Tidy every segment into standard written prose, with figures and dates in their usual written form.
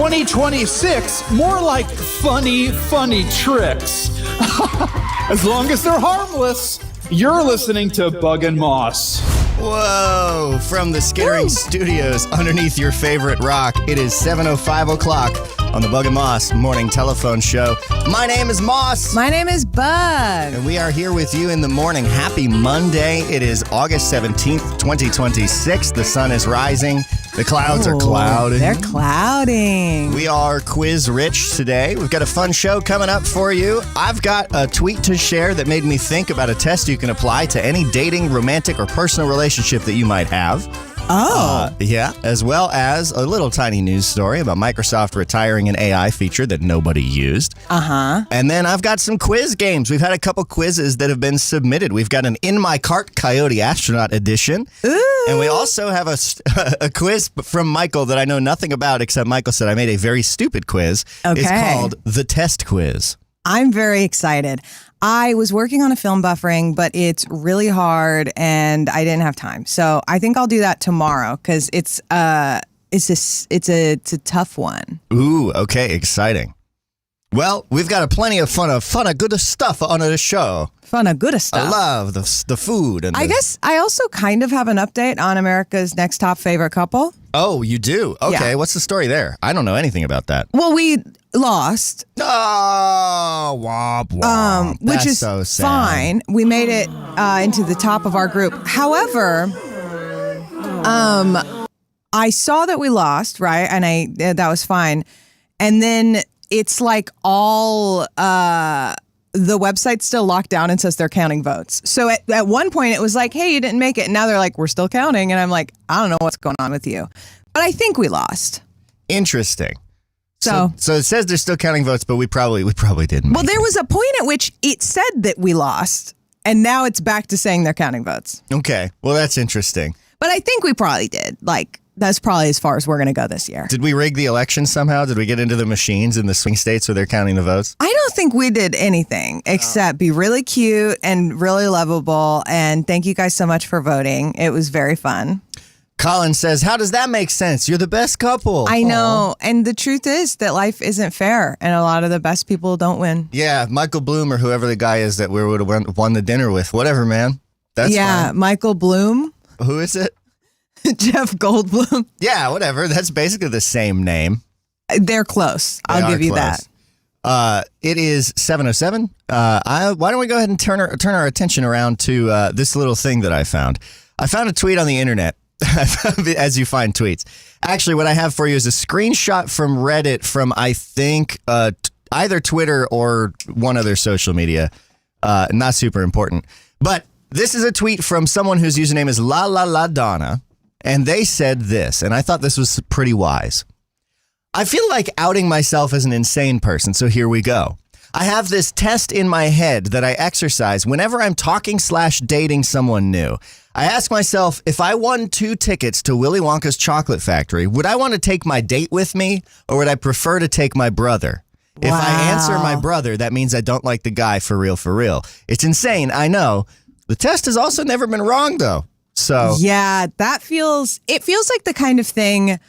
2026, more like funny tricks. As long as they're harmless. You're listening to Bug and Moss. Whoa, from the Skittering Studios underneath your favorite rock, it is 7:05 o'clock on the Bug and Moss Morning Telephone Show. My name is Moss. My name is Bug. And we are here with you in the morning. Happy Monday. It is August 17th, 2026. The sun is rising. The clouds are clouding. They're clouding. We are quiz rich today. We've got a fun show coming up for you. I've got a tweet to share that made me think about a test you can apply to any dating, romantic, or personal relationship that you might have. Yeah, as well as a little tiny news story about Microsoft retiring an AI feature that nobody used. And then I've got some quiz games. We've had a couple quizzes that have been submitted. We've got an In My Cart Coyote Astronaut Edition. Ooh. And we also have a quiz from Michael that I know nothing about, except Michael said I made a very stupid quiz. Okay. It's called The Test Quiz. I'm very excited. I was working on a film buffering, but it's really hard and I didn't have time. So I think I'll do that tomorrow because it's a tough one. Ooh, okay, exciting. Well, we've got plenty of fun of good stuff on the show. Fun of good stuff. I love the food. And I guess I also kind of have an update on America's Next Top Favorite Couple. Oh, you do? Okay, Yeah. What's the story there? I don't know anything about that. Well, we lost. Oh, womp womp. Which That's is so sad. fine. We made it into the top of our group. However, I saw that we lost, right? And that was fine. And then it's like all the website's still locked down and says they're counting votes. So at one point it was like, hey, you didn't make it. And now they're like, we're still counting. And I'm like, I don't know what's going on with you. But I think we lost. Interesting. So it says they're still counting votes, but we probably didn't. well, there was a point at which it said that we lost. And now it's back to saying they're counting votes. Okay. Well, that's interesting. But I think we probably did. Like, that's probably as far as we're going to go this year. Did we rig the election somehow? Did we get into the machines in the swing states where they're counting the votes? I don't think we did anything except be really cute and really lovable. And thank you guys so much for voting. It was very fun. Colin says, how does that make sense? You're the best couple. I know. And the truth is that life isn't fair. And a lot of the best people don't win. Yeah, Michael Bloom or whoever the guy is that we would have won the dinner with. Whatever, man. That's fine. Michael Bloom. Who is it? Jeff Goldblum. Yeah, whatever. That's basically the same name. They're close. I'll give you that. It is 7:07. Why don't we go ahead and turn our attention around to this little thing that I found. I found a tweet on the internet, as you find tweets. Actually, what I have for you is a screenshot from Reddit from, I think, either Twitter or one other social media. Not super important. But this is a tweet from someone whose username is La Donna. And they said this, and I thought this was pretty wise. I feel like outing myself as an insane person, so here we go. I have this test in my head that I exercise whenever I'm talking/dating someone new. I ask myself, if I won 2 tickets to Willy Wonka's Chocolate Factory, would I want to take my date with me, or would I prefer to take my brother? If I answer my brother, that means I don't like the guy for real. It's insane, I know. The test has also never been wrong, though. So yeah, it feels like the kind of thing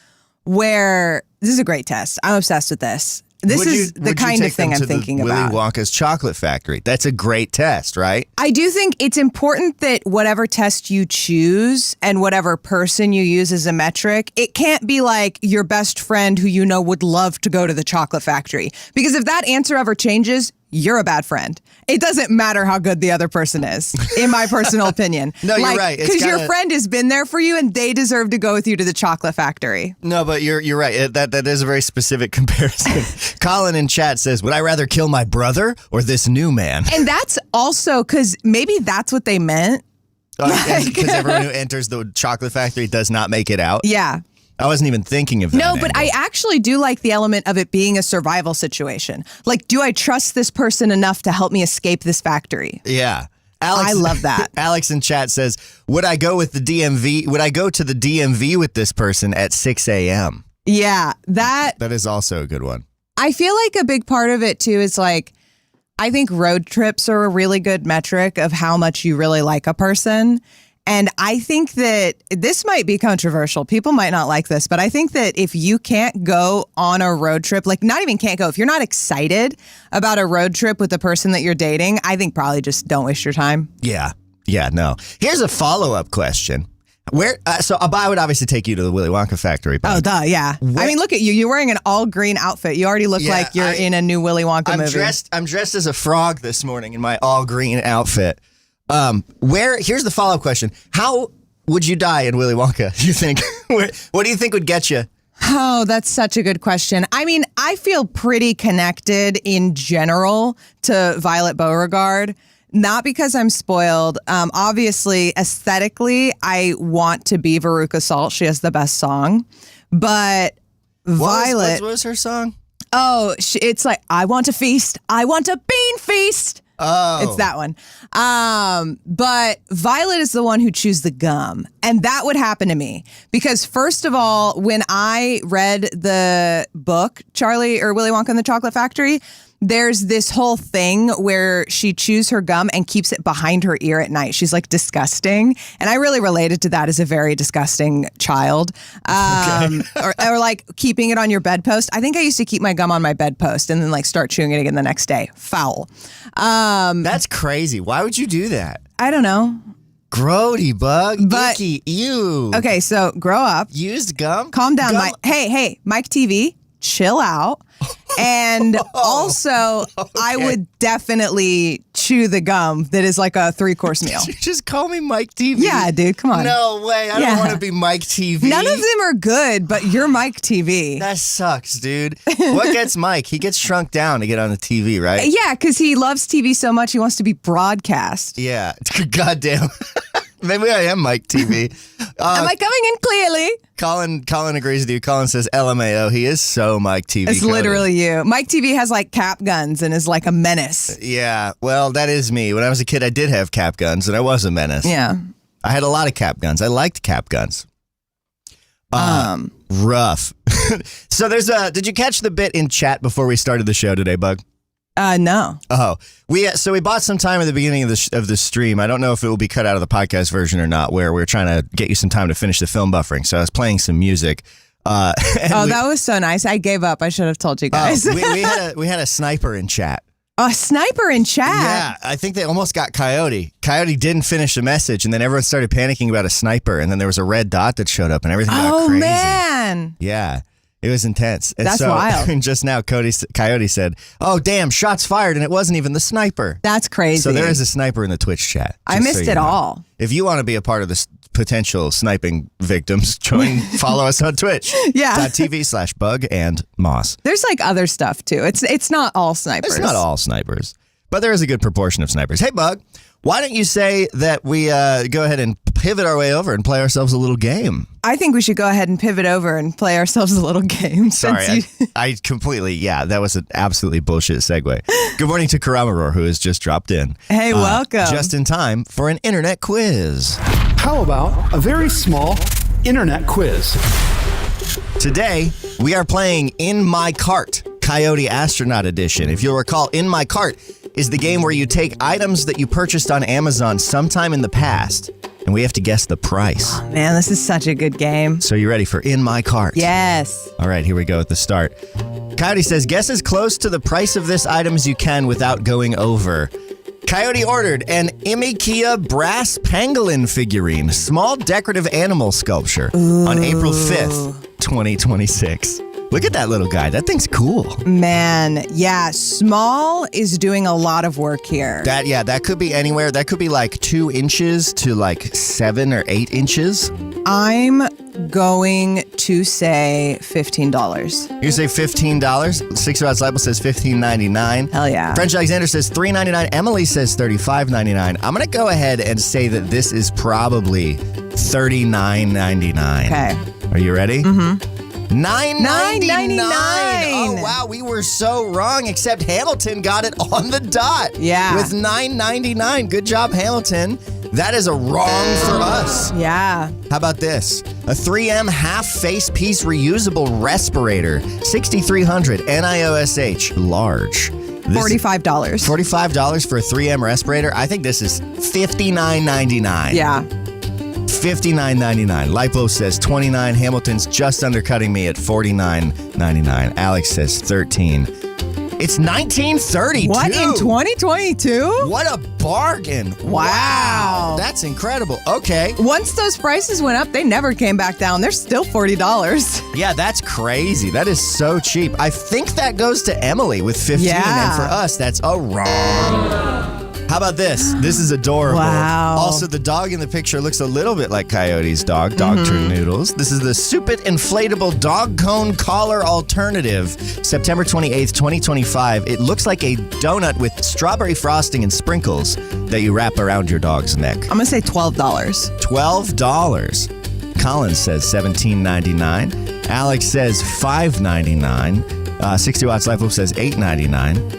where this is a great test. I'm obsessed with this. This is the kind of thing I'm thinking about. Willy Wonka's Chocolate Factory. That's a great test, right? I do think it's important that whatever test you choose and whatever person you use as a metric, it can't be like your best friend who you know would love to go to the chocolate factory. Because if that answer ever changes, you're a bad friend. It doesn't matter how good the other person is, in my personal opinion. No, you're right. Because your friend has been there for you and they deserve to go with you to the chocolate factory. No, but you're right. That is a very specific comparison. Colin in chat says, would I rather kill my brother or this new man? And that's also because maybe that's what they meant. Because everyone who enters the chocolate factory does not make it out? Yeah. I wasn't even thinking of that. No, but I actually do like the element of it being a survival situation. Like, do I trust this person enough to help me escape this factory? Yeah. Alex, I love that. Alex in chat says, would I go to the DMV with this person at 6 a.m.? Yeah, that is also a good one. I feel like a big part of it, too, is like, I think road trips are a really good metric of how much you really like a person. And I think that this might be controversial. People might not like this, but I think that if you can't go on a road trip, like not even can't go, if you're not excited about a road trip with the person that you're dating, I think probably just don't waste your time. Yeah. Yeah, no. Here's a follow-up question. So I would obviously take you to the Willy Wonka factory. Oh, duh, yeah. I mean, look at you. You're wearing an all-green outfit. You already look like you're in a new Willy Wonka movie. I'm dressed as a frog this morning in my all-green outfit. Here's the follow-up question. How would you die in Willy Wonka, do you think? What do you think would get you? Oh, that's such a good question. I mean, I feel pretty connected in general to Violet Beauregard. Not because I'm spoiled. Obviously, aesthetically, I want to be Veruca Salt. She has the best song. But Violet... What was her song? Oh, it's like, I want a feast. I want a bean feast. Oh. It's that one. But Violet is the one who chews the gum. And that would happen to me. Because first of all, when I read the book, Willy Wonka and the Chocolate Factory, there's this whole thing where she chews her gum and keeps it behind her ear at night. She's like disgusting. And I really related to that as a very disgusting child. Or like keeping it on your bedpost. I think I used to keep my gum on my bedpost and then like start chewing it again the next day. Foul. That's crazy. Why would you do that? I don't know. Grody, bug, icky, ew. Okay, so grow up. Used gum? Calm down, Mike. Hey, Mike TV, chill out. And also, I would definitely chew the gum that is like a 3-course meal. Did you just call me Mike TV? Yeah, dude, come on. No way. I don't want to be Mike TV. None of them are good, but you're Mike TV. That sucks, dude. What gets Mike? He gets shrunk down to get on the TV, right? Yeah, because he loves TV so much, he wants to be broadcast. Yeah. Goddamn. Maybe I am Mike TV. Am I coming in clearly? Colin agrees with you. Colin says LMAO. He is so Mike TV. It's literally you. Mike TV has like cap guns and is like a menace. Yeah. Well, that is me. When I was a kid, I did have cap guns and I was a menace. Yeah. I had a lot of cap guns. I liked cap guns. Rough. So did you catch the bit in chat before we started the show today, Bug? No. Oh, we bought some time at the beginning of the stream. I don't know if it will be cut out of the podcast version or not, where we're trying to get you some time to finish the film buffering. So I was playing some music. That was so nice. I gave up. I should have told you guys. We had a sniper in chat. A sniper in chat? Yeah, I think they almost got Coyote. Coyote didn't finish the message, and then everyone started panicking about a sniper, and then there was a red dot that showed up, and everything got crazy. Oh, man. Yeah. It was intense. And That's wild. And just now, Coyote said, "Oh, damn, shots fired," and it wasn't even the sniper. That's crazy. So there is a sniper in the Twitch chat. I missed it all. If you want to be a part of the potential sniping victims, follow us on Twitch. Yeah. .tv/Bug and Moss. There's like other stuff too. It's not all snipers. It's not all snipers, but there is a good proportion of snipers. Hey, Bug, why don't you say that we go ahead and pivot our way over and play ourselves a little game? I think we should go ahead and pivot over and play ourselves a little game. Sorry, I completely, that was an absolutely bullshit segue. Good morning to Karamaror, who has just dropped in. Hey, welcome. Just in time for an internet quiz. How about a very small internet quiz? Today, we are playing In My Cart, Coyote Astronaut Edition. If you'll recall, In My Cart is the game where you take items that you purchased on Amazon sometime in the past, and we have to guess the price. Oh, man, this is such a good game. So you ready for In My Cart? Yes. All right, here we go at the start. Coyote says, guess as close to the price of this item as you can without going over. Coyote ordered an Imikia brass pangolin figurine, small decorative animal sculpture, on April 5th, 2026. Look at that little guy. That thing's cool. Man, yeah, small is doing a lot of work here. That could be anywhere. That could be like 2 inches to like 7 or 8 inches. I'm going to say $15. You say $15? 6 Rods Libel says $15.99. Hell yeah. French Alexander says $3.99. Emily says $35.99. I'm going to go ahead and say that this is probably $39.99. Okay. Are you ready? Mm-hmm. $9.99. Oh, wow. We were so wrong, except Hamilton got it on the dot. Yeah. With $9.99. Good job, Hamilton. That is a wrong for us. Yeah. How about this? A 3M half-face piece reusable respirator. 6300 NIOSH. Large. $45. $45 for a 3M respirator? I think this is $59.99. Yeah. $59.99. Lipo says $29. Hamilton's just undercutting me at $49.99. Alex says $13. It's $19.32. What, in 2022? What a bargain. Wow. That's incredible. Okay. Once those prices went up, they never came back down. They're still $40. Yeah, that's crazy. That is so cheap. I think that goes to Emily with 15, Yeah. and for us, that's a wrong. How about this? This is adorable. Wow. Also, the dog in the picture looks a little bit like Coyote's dog, Dr. Noodles. This is the Supit Inflatable Dog Cone Collar Alternative, September 28th, 2025. It looks like a donut with strawberry frosting and sprinkles that you wrap around your dog's neck. I'm going to say $12. $12. Colin says $17.99. Alex says $5.99. 60 Watts Life says $8.99.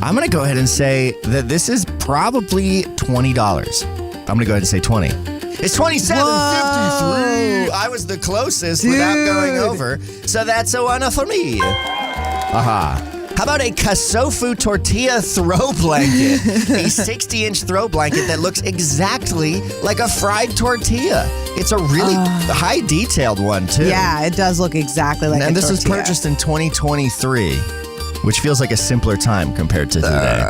I'm going to go ahead and say that this is probably $20. I'm going to go ahead and say 20. It's $27.53. I was the closest without going over. So that's a winner for me. Aha. How about a Kasofu tortilla throw blanket? A 60-inch throw blanket that looks exactly like a fried tortilla. It's a really high detailed one, too. Yeah, it does look exactly like And a this was tortilla. purchased in 2023. Which feels like a simpler time compared to today.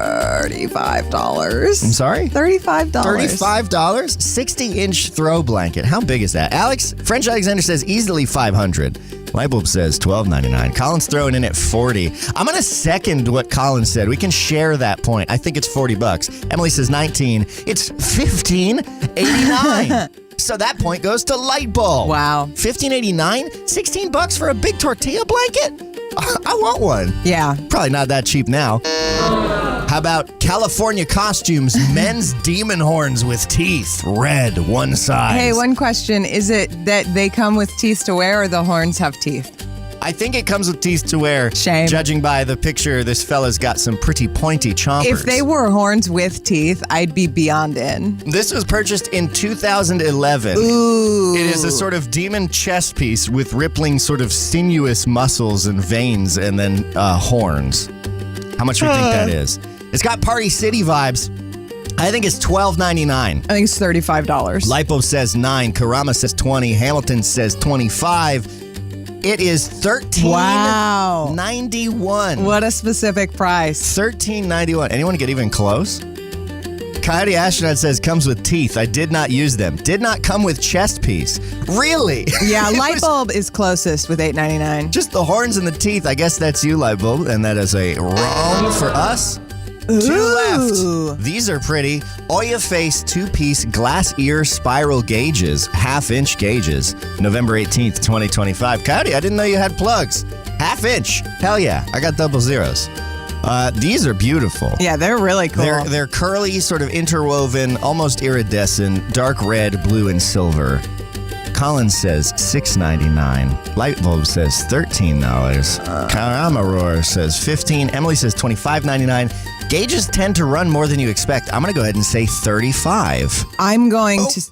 $35. I'm sorry? $35. $35? 60-inch throw blanket. How big is that? Alex, French Alexander says easily $500. Lightbulb says $12.99. Colin's throwing in at $40. I'm going to second what Colin said. We can share that point. I think it's $40. Emily says $19. It's $15.89. So that point goes to Lightbulb. Wow. $15.89? $16 for a big tortilla blanket? I want one. Yeah. Probably not that cheap now. How about California Costumes men's demon horns with teeth? Red, one size. Hey, one question. Is it that they come with teeth to wear or the horns have teeth? I think it comes with teeth to wear. Shame. Judging by the picture, this fella's got some pretty pointy chompers. If they were horns with teeth, I'd be beyond in. This was purchased in 2011. Ooh. It is a sort of demon chest piece with rippling sort of sinuous muscles and veins and then horns. How much do you think that is? It's got Party City vibes. I think it's $12.99. I think it's $35. Lipo says $9. Karama says $20. Hamilton says $25. It is $13.91. What a specific price. $13.91. Anyone get even close? Coyote Astronaut says comes with teeth. I did not use them. Did not come with chest piece. Really? Yeah, Lightbulb is closest with $8.99. Just the horns and the teeth. I guess that's you, Lightbulb, and that is a wrong for us. Two left. These are pretty. Oya Face 2-piece glass ear spiral gauges, half-inch gauges. November 18th, 2025. Coyote, I didn't know you had plugs. Half-inch. Hell yeah. I got double zeros. These are beautiful. Yeah, they're really cool. They're curly, sort of interwoven, almost iridescent, dark red, blue, and silver. Colin says $6.99. Lightbulb says $13. Karamaror says $15. Emily says $25.99. Gauges tend to run more than you expect. I'm going to go ahead and say $35. I'm going to...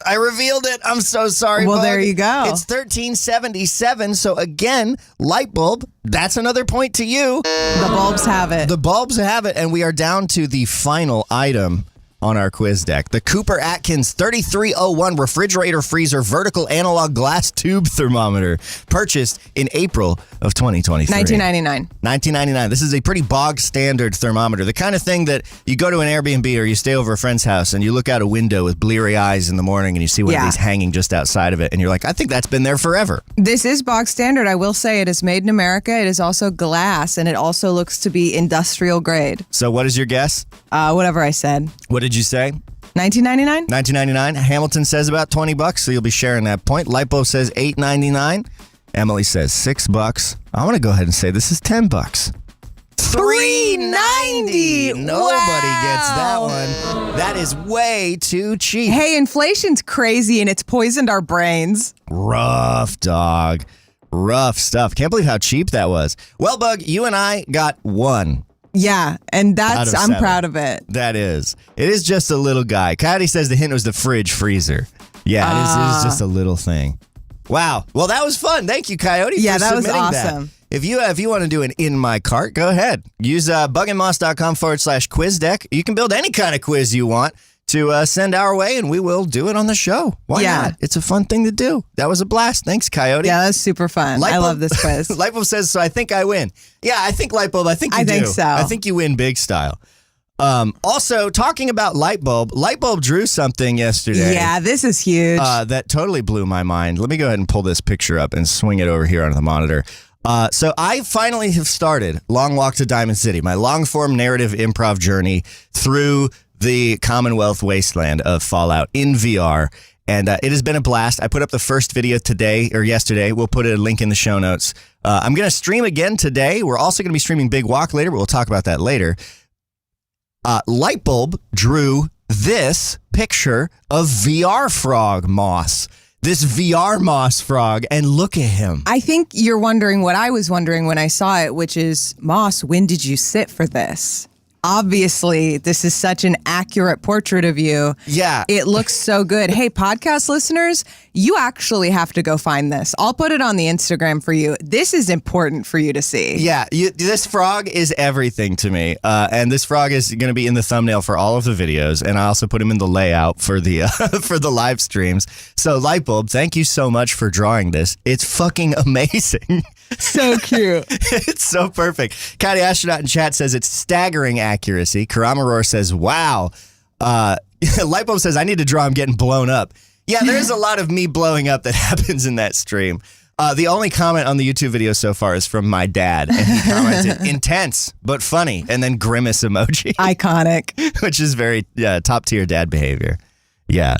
I revealed it. I'm so sorry. Well, Bug. there you go. It's $13.77. So again, Lightbulb, that's another point to you. The bulbs have it. The bulbs have it, and we are down to the final item on our quiz deck. The Cooper Atkins 3301 refrigerator freezer vertical analog glass tube thermometer, purchased in April of 2023. $19.99. This is a pretty bog standard thermometer. The kind of thing that you go to an Airbnb or you stay over a friend's house and you look out a window with bleary eyes in the morning and you see one of these hanging just outside of it and you're like, I think that's been there forever. This is bog standard. I will say it is made in America. It is also glass, and it also looks to be industrial grade. So what is your guess? Whatever I said. What did you say? $19.99? $19.99. Hamilton says about $20, so you'll be sharing that point. Lipo says $8.99. Emily says $6. I'm going to go ahead and say this is $10. $3.90. Nobody gets that one. That is way too cheap. Hey, inflation's crazy and it's poisoned our brains. Rough, dog. Rough stuff. Can't believe how cheap that was. Well, Bug, you and I got one. Yeah, and Out of I'm 7. proud of it. That is. It is just a little guy. Coyote says the hint was the fridge freezer. Yeah, it is just a little thing. Wow. Well, that was fun. Thank you, Coyote, Yeah, for that was submitting awesome. That. If you want to do an In My Cart, go ahead. Use bugandmoss.com/quiz deck. You can build any kind of quiz you want to send our way, and we will do it on the show. Why not? It's a fun thing to do. That was a blast. Thanks, Coyote. Yeah, that's super fun. I love this quiz. Lightbulb says, so I think I win. Yeah, I think Lightbulb, I think you do. I think so. I think you win big style. Also, talking about Lightbulb drew something yesterday. Yeah, this is huge. That totally blew my mind. Let me go ahead and pull this picture up and swing it over here onto the monitor. So I finally have started Long Walk to Diamond City, my long-form narrative improv journey through the Commonwealth wasteland of Fallout in VR. And it has been a blast. I put up the first video today or yesterday. We'll put a link in the show notes. I'm going to stream again today. We're also going to be streaming Big Walk later, but we'll talk about that later. Lightbulb drew this picture of VR frog Moss. This VR Moss frog, and look at him. I think you're wondering what I was wondering when I saw it, which is, Moss, when did you sit for this? Obviously, this is such an accurate portrait of you. Yeah. It looks so good. Hey, podcast listeners, you actually have to go find this. I'll put it on the Instagram for you. This is important for you to see. Yeah, this frog is everything to me. And this frog is going to be in the thumbnail for all of the videos. And I also put him in the layout for the for the live streams. So, Lightbulb, thank you so much for drawing this. It's fucking amazing. So cute. It's so perfect. Coyote Astronaut in chat says it's staggering accuracy. Karama Roar says, wow. Lightbulb says, I need to draw him getting blown up. Yeah, there's a lot of me blowing up that happens in that stream. The only comment on the YouTube video so far is from my dad. And he commented, intense, but funny. And then grimace emoji. Iconic. Which is very top tier dad behavior. Yeah.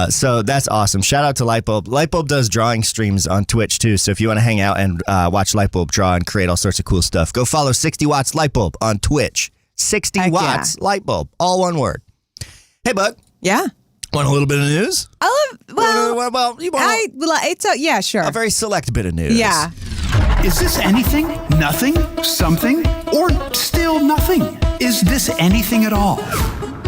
So that's awesome. Shout out to Lightbulb. Lightbulb does drawing streams on Twitch too. So if you want to hang out and watch Lightbulb draw and create all sorts of cool stuff, go follow 60 Watts Lightbulb on Twitch. 60 Watts Lightbulb, all one word. Hey, Bug. Yeah. Want a little bit of news? Yeah, sure. A very select bit of news. Yeah. Is this anything, nothing, something, or still nothing? Is this anything at all?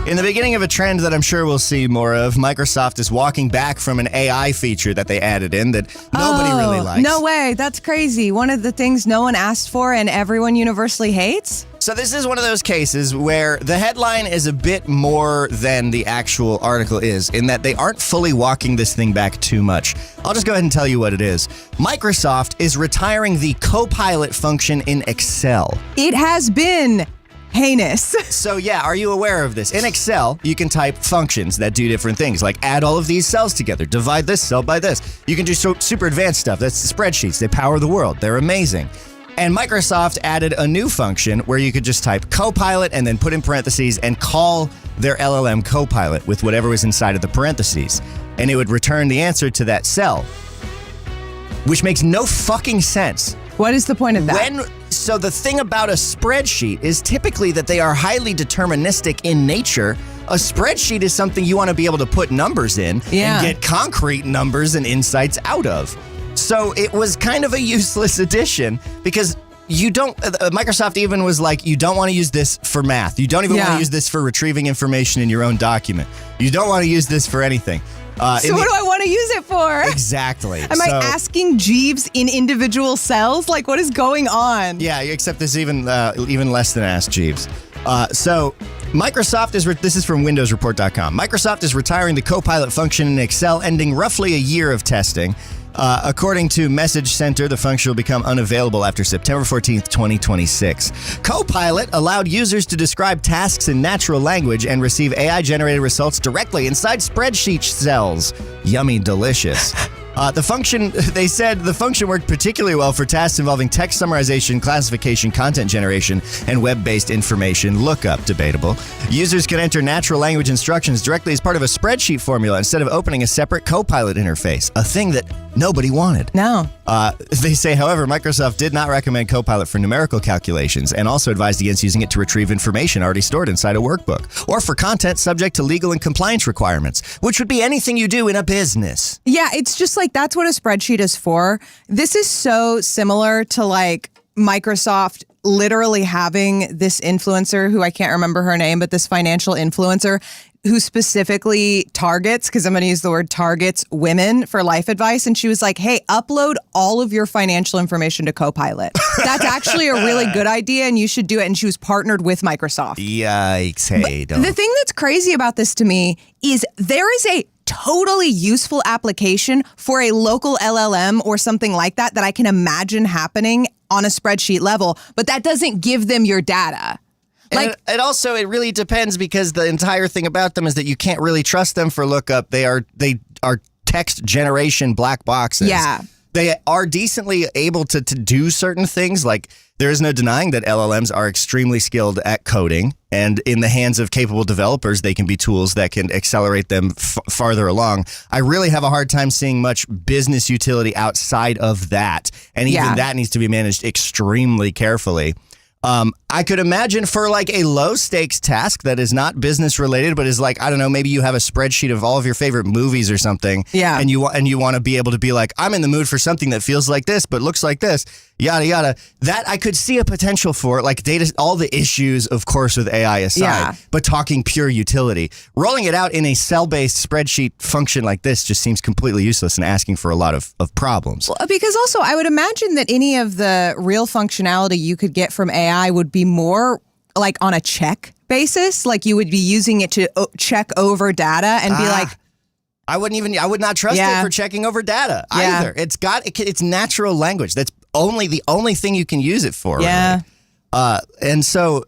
In the beginning of a trend that I'm sure we'll see more of, Microsoft is walking back from an AI feature that they added in that nobody really likes. No way. That's crazy. One of the things no one asked for and everyone universally hates? So this is one of those cases where the headline is a bit more than the actual article is, in that they aren't fully walking this thing back too much. I'll just go ahead and tell you what it is. Microsoft is retiring the Copilot function in Excel. It has been heinous. So yeah, are you aware of this? In Excel, you can type functions that do different things, like add all of these cells together, divide this cell by this. You can do super advanced stuff. That's spreadsheets. They power the world. They're amazing. And Microsoft added a new function where you could just type Copilot and then put in parentheses and call their LLM Copilot with whatever was inside of the parentheses. And it would return the answer to that cell, which makes no fucking sense. What is the point of that? So the thing about a spreadsheet is typically that they are highly deterministic in nature. A spreadsheet is something you want to be able to put numbers in and get concrete numbers and insights out of. So it was kind of a useless addition because you don't, Microsoft even was like, you don't want to use this for math. You don't even want to use this for retrieving information in your own document. You don't want to use this for anything. So what do I want to use it for? Exactly. Am I asking Jeeves in individual cells? Like, what is going on? Yeah, except this even less than Ask Jeeves. So Microsoft is, this is from WindowsReport.com. Microsoft is retiring the Copilot function in Excel, ending roughly a year of testing. According to Message Center, the function will become unavailable after September 14th, 2026. Copilot allowed users to describe tasks in natural language and receive AI-generated results directly inside spreadsheet cells. Yummy delicious. They said the function worked particularly well for tasks involving text summarization, classification, content generation, and web-based information lookup. Debatable. Users can enter natural language instructions directly as part of a spreadsheet formula instead of opening a separate Copilot interface, a thing that nobody wanted. No. They say, however, Microsoft did not recommend Copilot for numerical calculations and also advised against using it to retrieve information already stored inside a workbook or for content subject to legal and compliance requirements, which would be anything you do in a business. Yeah, it's just like that's what a spreadsheet is for. This is so similar to like Microsoft literally having this influencer who I can't remember her name, but this financial influencer who specifically targets, because I'm going to use the word targets, women for life advice. And she was like, hey, upload all of your financial information to Copilot. That's actually a really good idea and you should do it. And she was partnered with Microsoft. Yikes. Hey, don't. The thing that's crazy about this to me is there is a totally useful application for a local LLM or something like that I can imagine happening on a spreadsheet level, but that doesn't give them your data. Like, and also, it really depends because the entire thing about them is that you can't really trust them for lookup. They are text generation black boxes. Yeah. They are decently able to do certain things. Like, there is no denying that LLMs are extremely skilled at coding, and in the hands of capable developers, they can be tools that can accelerate them farther along. I really have a hard time seeing much business utility outside of that, and even that needs to be managed extremely carefully. I could imagine for like a low stakes task that is not business related, but is like, I don't know, maybe you have a spreadsheet of all of your favorite movies or something. Yeah. And you want to be able to be like, I'm in the mood for something that feels like this, but looks like this, yada, yada. That I could see a potential for, like data, all the issues, of course, with AI aside, but talking pure utility. Rolling it out in a cell-based spreadsheet function like this just seems completely useless and asking for a lot of problems. Well, because also I would imagine that any of the real functionality you could get from AI would be more like on a check basis. Like you would be using it to check over data and be like, I would not trust it for checking over data either. It's natural language. That's the only thing you can use it for. Yeah. Really. And so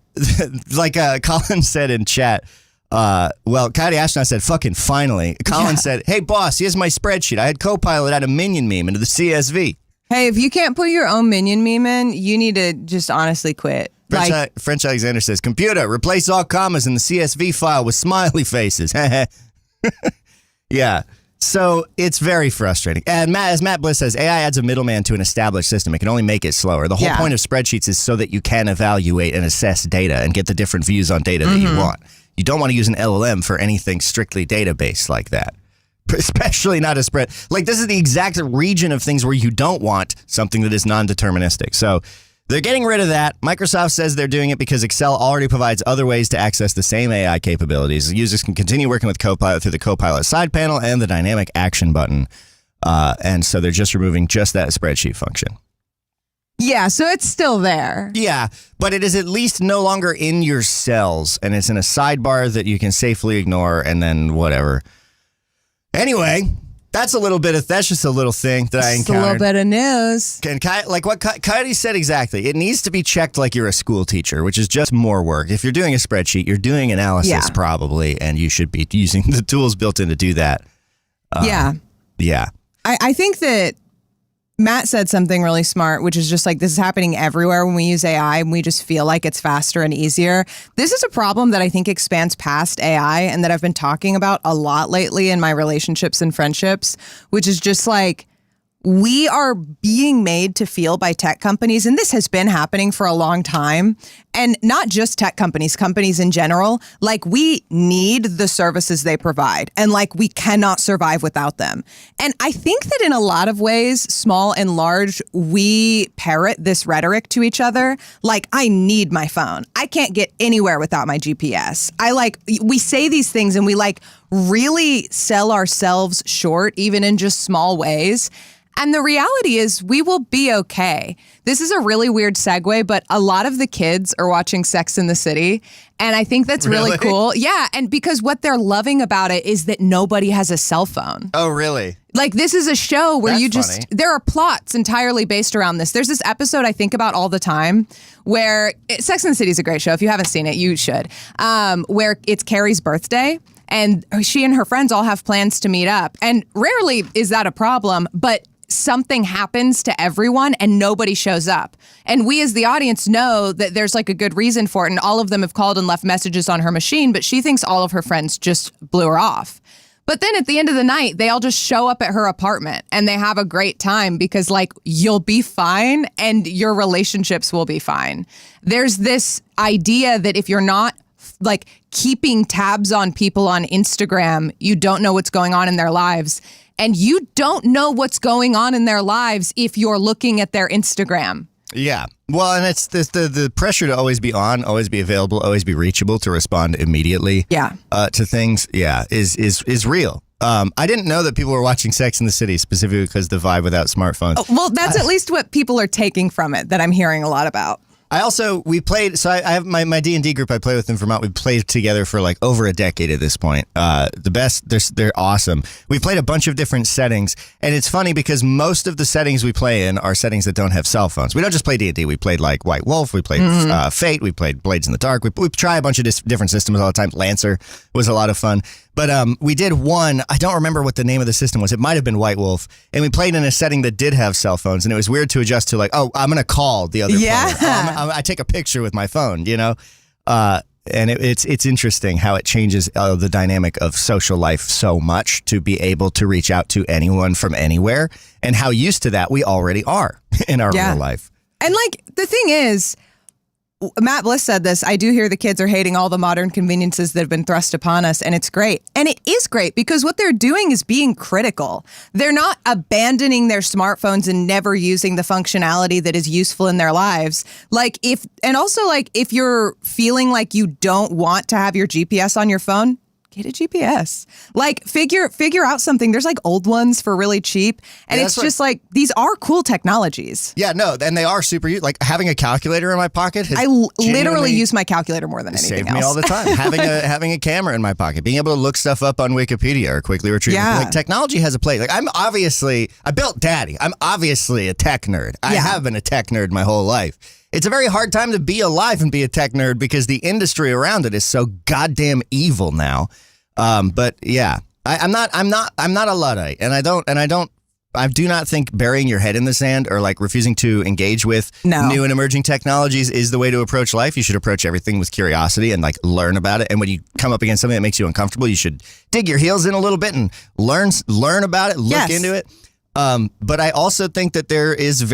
like Colin said in chat, Coyote Astronaut said, fucking finally. Colin said, hey boss, here's my spreadsheet. I had Copilot add a minion meme into the CSV. Hey, if you can't put your own minion meme in, you need to just honestly quit. French Alexander says, computer, replace all commas in the CSV file with smiley faces. Yeah. So it's very frustrating. And as Matt Bliss says, AI adds a middleman to an established system. It can only make it slower. The whole point of spreadsheets is so that you can evaluate and assess data and get the different views on data that you want. You don't want to use an LLM for anything strictly database like that. Especially not a spread. Like, this is the exact region of things where you don't want something that is non-deterministic. So they're getting rid of that. Microsoft says they're doing it because Excel already provides other ways to access the same AI capabilities. Users can continue working with Copilot through the Copilot side panel and the dynamic action button. And so they're just removing just that spreadsheet function. Yeah, so it's still there. Yeah, but it is at least no longer in your cells, and it's in a sidebar that you can safely ignore, and then whatever. Anyway, that's just a little thing that I encountered. Just a little bit of news. And like what Coyote said exactly, it needs to be checked like you're a school teacher, which is just more work. If you're doing a spreadsheet, you're doing analysis probably, and you should be using the tools built in to do that. Yeah. I think that Matt said something really smart, which is just like, this is happening everywhere when we use AI and we just feel like it's faster and easier. This is a problem that I think expands past AI and that I've been talking about a lot lately in my relationships and friendships, which is just like, we are being made to feel by tech companies, and this has been happening for a long time, and not just tech companies, companies in general, like we need the services they provide, and like we cannot survive without them. And I think that in a lot of ways, small and large, we parrot this rhetoric to each other, like, I need my phone. I can't get anywhere without my GPS. We say these things and we really sell ourselves short, even in just small ways. And the reality is we will be okay. This is a really weird segue, but a lot of the kids are watching Sex and the City. And I think that's really cool. Yeah. And because what they're loving about it is that nobody has a cell phone. Oh, really? Like, this is a show where there are plots entirely based around this. There's this episode I think about all the time where Sex and the City is a great show. If you haven't seen it, you should. Where it's Carrie's birthday. And she and her friends all have plans to meet up. And rarely is that a problem, but something happens to everyone and nobody shows up. And we as the audience know that there's like a good reason for it. And all of them have called and left messages on her machine, but she thinks all of her friends just blew her off. But then at the end of the night, they all just show up at her apartment and they have a great time because like, you'll be fine and your relationships will be fine. There's this idea that if you're not like keeping tabs on people on Instagram, you don't know what's going on in their lives. And you don't know what's going on in their lives if you're looking at their Instagram. Yeah. Well, and it's the pressure to always be on, always be available, always be reachable to respond immediately. Yeah. To things. Yeah. Is real. I didn't know that people were watching Sex in the City specifically because the vibe without smartphones. Oh, well, that's at least what people are taking from it that I'm hearing a lot about. We played, so I have my D&D group I play with in Vermont. We've played together for like over a decade at this point. The best, they're awesome. We played a bunch of different settings, and it's funny because most of the settings we play in are settings that don't have cell phones. We don't just play D&D. We played like White Wolf, we played Fate, we played Blades in the Dark. We try a bunch of different systems all the time. Lancer was a lot of fun. But we did one, I don't remember what the name of the system was. It might have been White Wolf. And we played in a setting that did have cell phones. And it was weird to adjust to like, oh, I'm going to call the other player. I take a picture with my phone, you know? And it's interesting how it changes the dynamic of social life so much to be able to reach out to anyone from anywhere and how used to that we already are in our real life. And like, the thing is, Matt Bliss said this, I do hear the kids are hating all the modern conveniences that have been thrust upon us, and it's great. And it is great because what they're doing is being critical. They're not abandoning their smartphones and never using the functionality that is useful in their lives. If you're feeling like you don't want to have your GPS on your phone, get a GPS. Like, figure out something. There's like old ones for really cheap. And it's just like, these are cool technologies. Yeah, no, and they are super, like having a calculator in my pocket. I literally use my calculator more than anything else. Saved me all the time. having a camera in my pocket, being able to look stuff up on Wikipedia or quickly retrieve. Yeah. Like, technology has a place. Like, I built Daddy. I'm obviously a tech nerd. I have been a tech nerd my whole life. It's a very hard time to be alive and be a tech nerd because the industry around it is so goddamn evil now. But yeah, I'm not a Luddite, and I do not think burying your head in the sand or like refusing to engage with new and emerging technologies is the way to approach life. You should approach everything with curiosity and like learn about it. And when you come up against something that makes you uncomfortable, you should dig your heels in a little bit and learn about it, look into it. But I also think that there is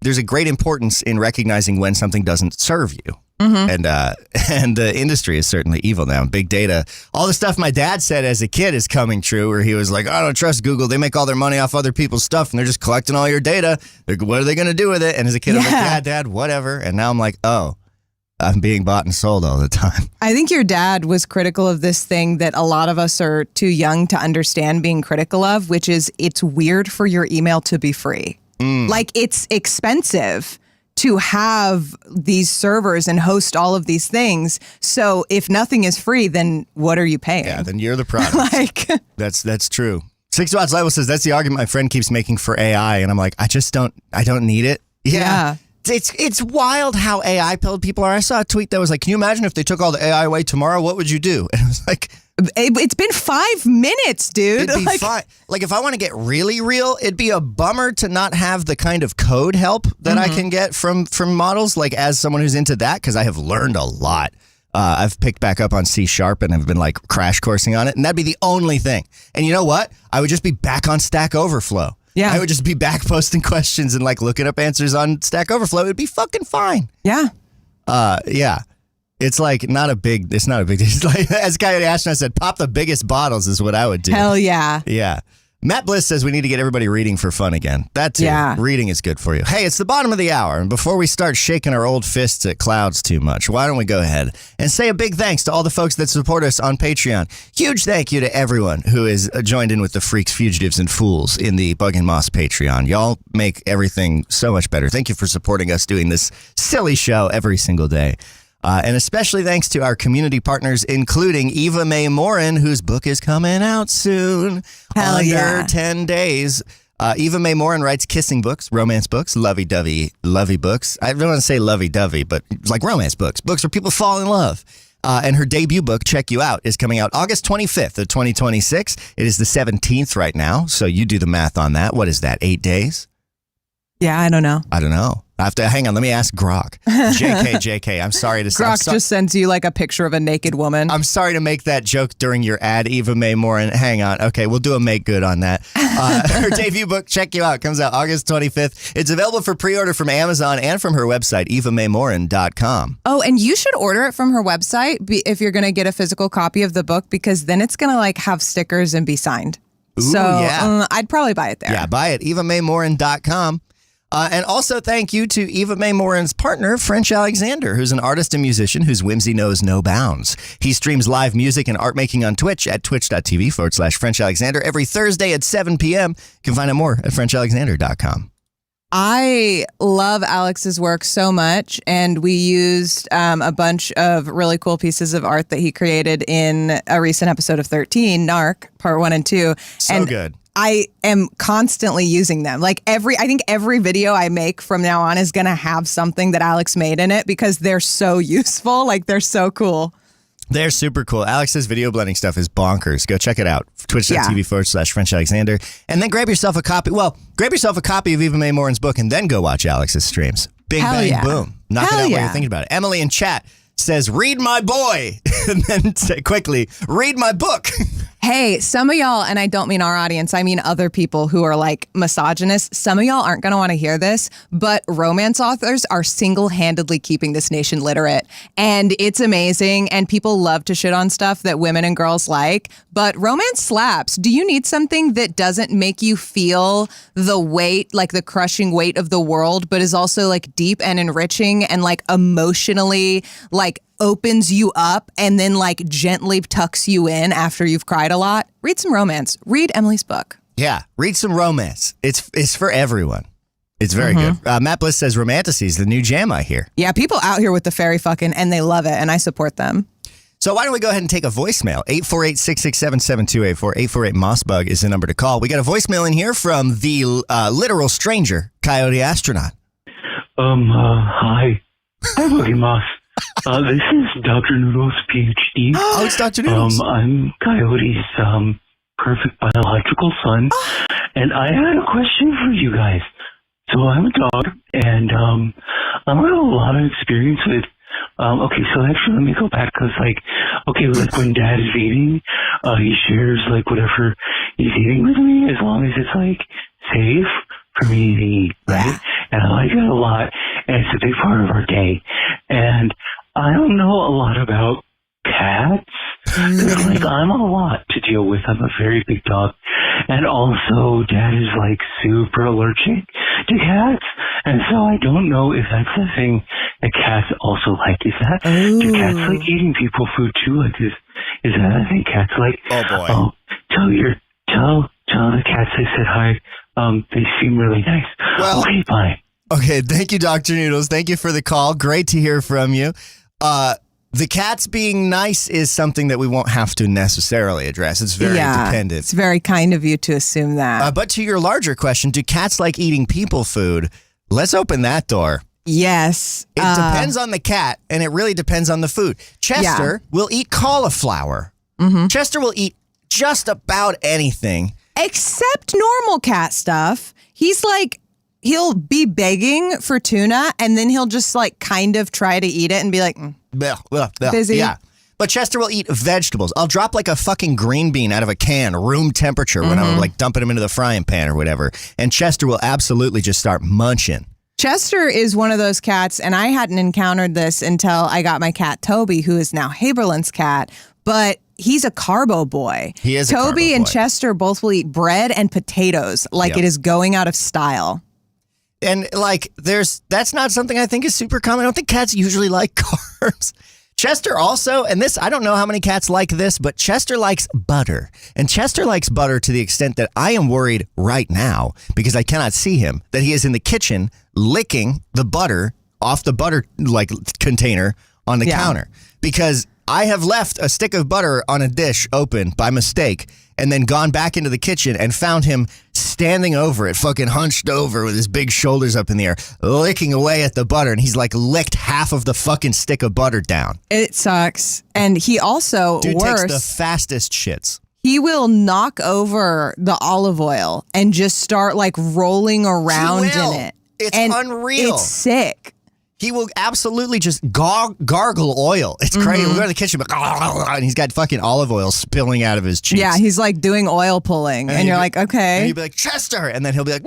there's a great importance in recognizing when something doesn't serve you. And the industry is certainly evil now. Big data. All the stuff my dad said as a kid is coming true, where he was like, I don't trust Google. They make all their money off other people's stuff, and they're just collecting all your data. What are they going to do with it? And as a kid, I'm like, yeah, Dad, whatever. And now I'm like, oh, I'm being bought and sold all the time. I think your dad was critical of this thing that a lot of us are too young to understand being critical of, which is it's weird for your email to be free. Like, it's expensive to have these servers and host all of these things. So if nothing is free, then what are you paying? Yeah, then you're the product. That's true. 6 Watts Level says that's the argument my friend keeps making for AI, and I'm like, I don't need it. Yeah. It's wild how AI pilled people are. I saw a tweet that was like, can you imagine if they took all the AI away tomorrow? What would you do? And it was like, it's been 5 minutes, dude. It'd be fine. Like, if I want to get really real, it'd be a bummer to not have the kind of code help that I can get from models, like as someone who's into that, because I have learned a lot. I've picked back up on C# and have been like crash coursing on it, and that'd be the only thing. And you know what? I would just be back on Stack Overflow. Yeah. I would just be back posting questions and like looking up answers on Stack Overflow. It'd be fucking fine. Yeah. Yeah. It's like not a big deal. It's like, as Coyote Astronaut said, pop the biggest bottles is what I would do. Hell yeah. Yeah. Matt Bliss says we need to get everybody reading for fun again. That too. Yeah. Reading is good for you. Hey, it's the bottom of the hour, and before we start shaking our old fists at clouds too much, why don't we go ahead and say a big thanks to all the folks that support us on Patreon. Huge thank you to everyone who is joined in with the freaks, fugitives, and fools in the Bug and Moss Patreon. Y'all make everything so much better. Thank you for supporting us doing this silly show every single day. And especially thanks to our community partners, including Eva Mae Morin, whose book is coming out soon. Under 10 days. Eva Mae Morin writes kissing books, romance books, lovey-dovey books. I don't want to say lovey-dovey, but like romance books where people fall in love. And her debut book, Check You Out, is coming out August 25th of 2026. It is the 17th right now, so you do the math on that. What is that, 8 days? Yeah, I don't know. I have to hang on. Let me ask Grok. JK. I'm sorry to say. Grok just sends you like a picture of a naked woman. I'm sorry to make that joke during your ad, Eva Mae Morin. Hang on. Okay, we'll do a make good on that. Her debut book, Check You Out, comes out August 25th. It's available for pre-order from Amazon and from her website, evamaemorin.com. Oh, and you should order it from her website if you're going to get a physical copy of the book, because then it's going to like have stickers and be signed. Ooh, so I'd probably buy it there. Yeah, buy it. evamaemorin.com. And also thank you to Eva Mae Morin's partner, French Alexander, who's an artist and musician whose whimsy knows no bounds. He streams live music and art making on Twitch at twitch.tv/French Alexander every Thursday at 7 p.m. You can find out more at FrenchAlexander.com. I love Alex's work so much, and we used a bunch of really cool pieces of art that he created in a recent episode of 13, Narc, Part 1 and 2. So good. I am constantly using them. Like I think every video I make from now on is going to have something that Alex made in it because they're so useful. Like they're so cool. They're super cool. Alex's video blending stuff is bonkers. Go check it out. Twitch.tv/French Alexander. And then grab yourself a copy. Well, grab yourself a copy of Eva Mae Morin's book and then go watch Alex's streams. Bing, Hell bang, yeah. boom. Knock it out while you're thinking about it. Emily in chat says, read my boy. And then say quickly, read my book. Hey, some of y'all, and I don't mean our audience, I mean other people who are like misogynists, some of y'all aren't going to want to hear this, but romance authors are single-handedly keeping this nation literate. And it's amazing, and people love to shit on stuff that women and girls like, but romance slaps. Do you need something that doesn't make you feel the weight, like the crushing weight of the world, but is also like deep and enriching and like emotionally like opens you up and then like gently tucks you in after you've cried a lot? Read some romance. Read Emily's book. Yeah, read some romance. It's for everyone. It's very good. Matt Bliss says Romanticy is the new jam, I hear. Yeah, people out here with the fairy fucking, and they love it, and I support them. So why don't we go ahead and take a voicemail? 848-667-7284. 848-MOSSBUG is the number to call. We got a voicemail in here from the literal stranger, Coyote Astronaut. Hi. Hi, Buggy Moss. This is Dr. Noodles, PhD. Oh, it's Dr. Noodles. I'm Coyote's perfect biological son, and I had a question for you guys. So I'm a dog, and I have a lot of experience with. Okay, so actually, let me go back because, like when Dad is eating, he shares like whatever he's eating with me, as long as it's like safe for me to eat, right? And I like it a lot, and it's a big part of our day. And I don't know a lot about cats. Like, I'm a lot to deal with. I'm a very big dog. And also, Dad is, like, super allergic to cats. And so I don't know if that's the thing that cats also like. Is that, do cats like eating people food, too? Like, is that a thing cats like? Oh, boy. Oh, tell the cats I said hi. They seem really nice. Well, okay, bye. Okay, thank you, Dr. Noodles. Thank you for the call. Great to hear from you. The cats being nice is something that we won't have to necessarily address. It's very dependent. It's very kind of you to assume that. But to your larger question, do cats like eating people food? Let's open that door. Yes. It depends on the cat, and it really depends on the food. Chester will eat cauliflower. Chester will eat just about anything. Except normal cat stuff. He's like, he'll be begging for tuna, and then he'll just like kind of try to eat it and be like, busy. Yeah. But Chester will eat vegetables. I'll drop like a fucking green bean out of a can, room temperature, when I'm like dumping them into the frying pan or whatever. And Chester will absolutely just start munching. Chester is one of those cats, and I hadn't encountered this until I got my cat Toby, who is now Haberlin's cat, but he's a carbo boy. He is a carbo Toby and boy. Chester both will eat bread and potatoes like it is going out of style. And like, that's not something I think is super common. I don't think cats usually like carbs. Chester also, and this, I don't know how many cats like this, but Chester likes butter. And Chester likes butter to the extent that I am worried right now, because I cannot see him, that he is in the kitchen licking the butter off the butter like container on the counter. Because I have left a stick of butter on a dish open by mistake and then gone back into the kitchen and found him standing over it, fucking hunched over with his big shoulders up in the air, licking away at the butter. And he's like licked half of the fucking stick of butter down. It sucks. And he also, Dude worse, takes the fastest shits. he will knock over the olive oil and just start like rolling around will. in it. It's and unreal. It's sick. He will absolutely just gargle oil. It's crazy. We go to the kitchen, and he's got fucking olive oil spilling out of his cheeks. Yeah, he's like doing oil pulling. And you're like, okay. And he'll be like, Chester. And then he'll be like,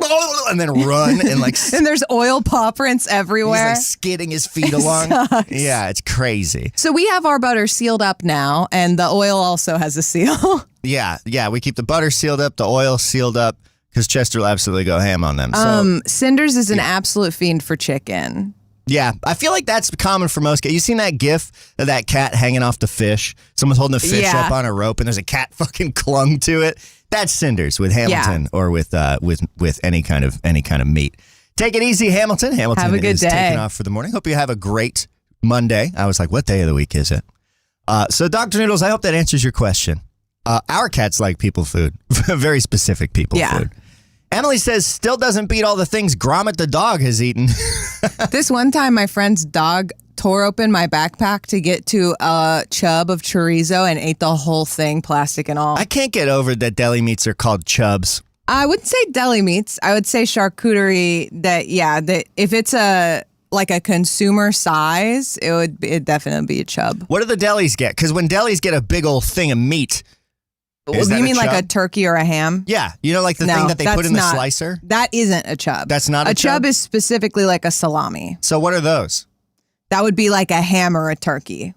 and then run and like. And there's oil paw prints everywhere. He's like skidding his feet along. Sucks. Yeah, it's crazy. So we have our butter sealed up now, and the oil also has a seal. Yeah. We keep the butter sealed up, the oil sealed up. because Chester will absolutely go ham on them. So, Cinders is an absolute fiend for chicken. yeah, I feel like that's common for most cats. You seen that gif of that cat hanging off the fish? Someone's holding a fish Yeah. up on a rope and there's a cat fucking clung to it. That's Cinders with Hamilton or with any kind of meat. Take it easy, Hamilton. Hamilton Have a good is day. taking off for the morning. Hope you have a great Monday. I was like, what day of the week is it? So, Dr. Noodles, I hope that answers your question. Our cats like people food, very specific people food. Emily says, still doesn't beat all the things Gromit the dog has eaten. This one time, my friend's dog tore open my backpack to get to a chub of chorizo and ate the whole thing, plastic and all. I can't get over that deli meats are called chubs. I wouldn't say deli meats. I would say charcuterie. That if it's a consumer size, it'd definitely be a chub. What do the delis get? Because when delis get a big old thing of meat, is that You mean a like a chub? turkey or a ham? Yeah, you know, like the thing that they put that's in the not- slicer. That isn't a chub. That's not a chub? chub is specifically like a salami. So what are those? That would be like a ham or a turkey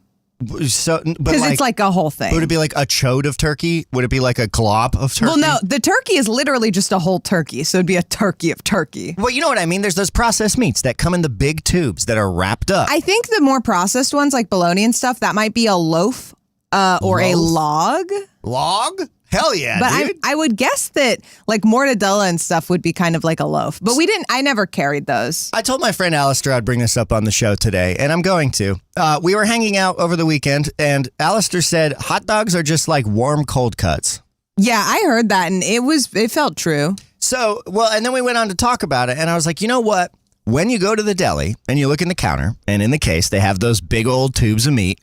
So, but because it's like a whole thing. would it be like a chode of turkey? Would it be like a glob of turkey? Well, no, the turkey is literally just a whole turkey, so it'd be a turkey of turkey. Well, you know what I mean. There's those processed meats that come in the big tubes that are wrapped up. I think the more processed ones, like bologna and stuff, that might be a loaf or a log. Log? Hell yeah, But dude. I would guess that like mortadella and stuff would be kind of like a loaf. But I never carried those. I told my friend Alistair I'd bring this up on the show today, and I'm going to. We were hanging out over the weekend, and Alistair said hot dogs are just like warm cold cuts. Yeah, I heard that, and it felt true. So, and then we went on to talk about it, and I was like, you know what? When you go to the deli and you look in the counter, and in the case, they have those big old tubes of meat,